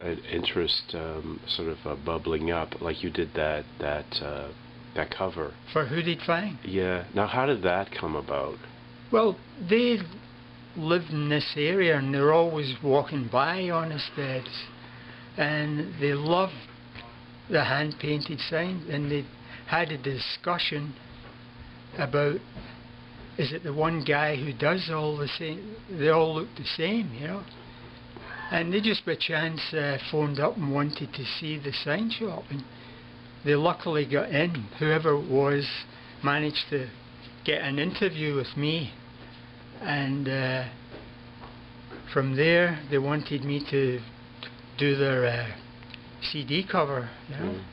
An interest sort of bubbling up, like you did that cover. For Who Did Find? Yeah. Now, how did that come about? Well, they lived in this area and they're always walking by Honest Ed's, and they loved the hand-painted signs, and they had a discussion about, is it the one guy who does all the same? They all look the same, you know. And they just by chance phoned up and wanted to see the sign shop, and they luckily got in. Whoever it was managed to get an interview with me, and from there they wanted me to do their CD cover, you know. Mm.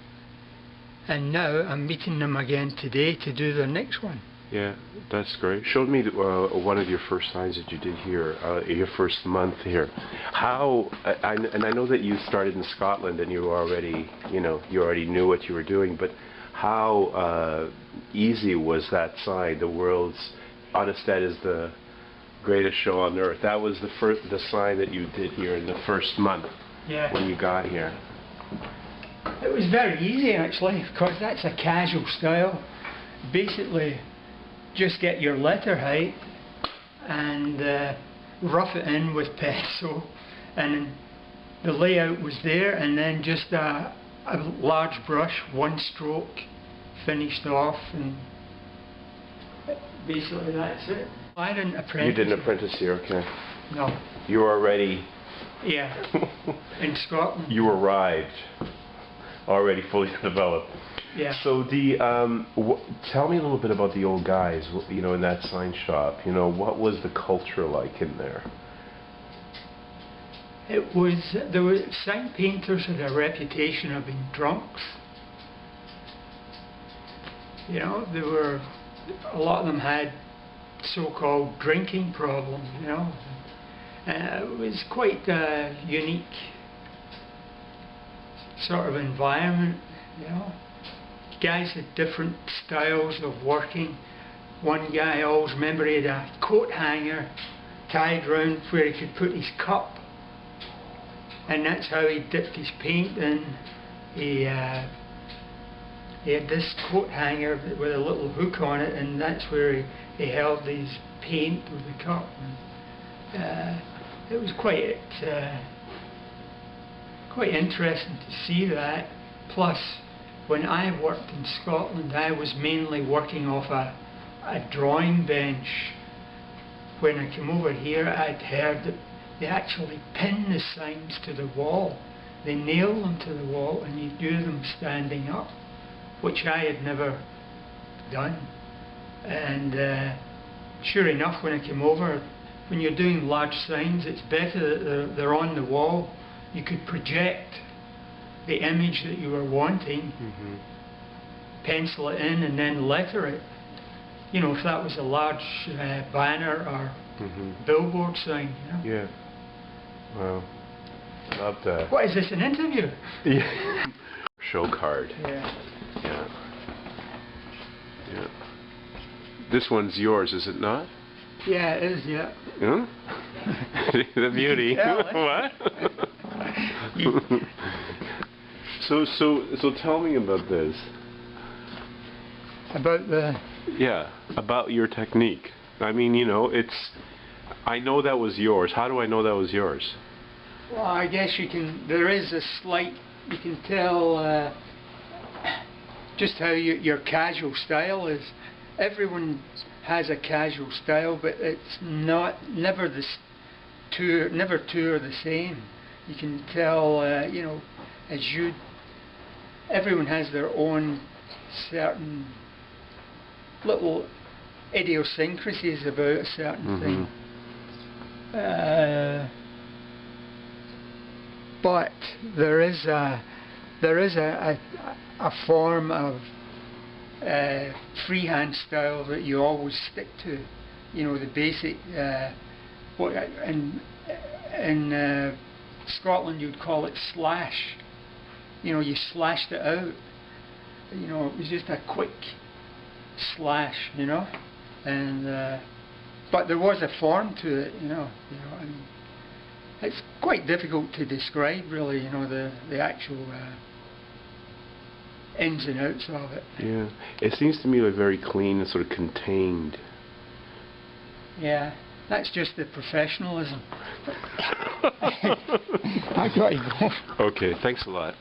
And now I'm meeting them again today to do their next one. Yeah, that's great. Showed me one of your first signs that you did here, your first month here. How, and I know that you started in Scotland and you already knew what you were doing, but how easy was that sign? The world's Honest Ed is the greatest show on earth. That was the sign that you did here in the first month. Yeah. When you got here. It was very easy actually, because that's a casual style. Basically, just get your letter height and rough it in with pencil, and the layout was there, and then just a large brush, one stroke, finished off, and basically that's it. I didn't apprentice. You didn't apprentice here, okay. No. You were already... Yeah, in Scotland. You arrived already fully developed. Yeah. So tell me a little bit about the old guys, you know, in that sign shop. You know, what was the culture like in there? There were sign painters had a reputation of being drunks. You know, a lot of them had so-called drinking problems, you know. It was quite a unique sort of environment, you know. Guys had different styles of working. One guy, I always remember, he had a coat hanger tied round where he could put his cup, and that's how he dipped his paint in. He had this coat hanger with a little hook on it, and that's where he held his paint with the cup. And, it was quite interesting to see that. Plus, when I worked in Scotland, I was mainly working off a drawing bench. When I came over here, I'd heard that they actually pin the signs to the wall. They nail them to the wall, and you do them standing up, which I had never done. And sure enough, when I came over, when you're doing large signs, it's better that they're on the wall. You could project the image that you were wanting, pencil it in, and then letter it. You know, if that was a large banner or billboard sign, you know. Yeah. Wow. Love that. What is this, an interview? Yeah. Show card. Yeah. Yeah. Yeah. This one's yours, is it not? Yeah, it is, yeah. Huh? The beauty. Yeah, What? So tell me about this. About the... Yeah, about your technique. I mean, you know, I know that was yours. How do I know that was yours? Well, I guess there is a slight, you can tell just how your casual style is. Everyone has a casual style, but it's never two are the same. You can tell, you know, everyone has their own certain little idiosyncrasies about a certain thing. But there is a form of freehand style that you always stick to. You know, the basic. In Scotland you'd call it slash. You know, you slashed it out. You know, it was just a quick slash. You know, and but there was a form to it. You know, and It's quite difficult to describe, really, you know, the actual ins and outs of it. Yeah, it seems to me like very clean and sort of contained. Yeah, that's just the professionalism. I got to go. Okay, thanks a lot.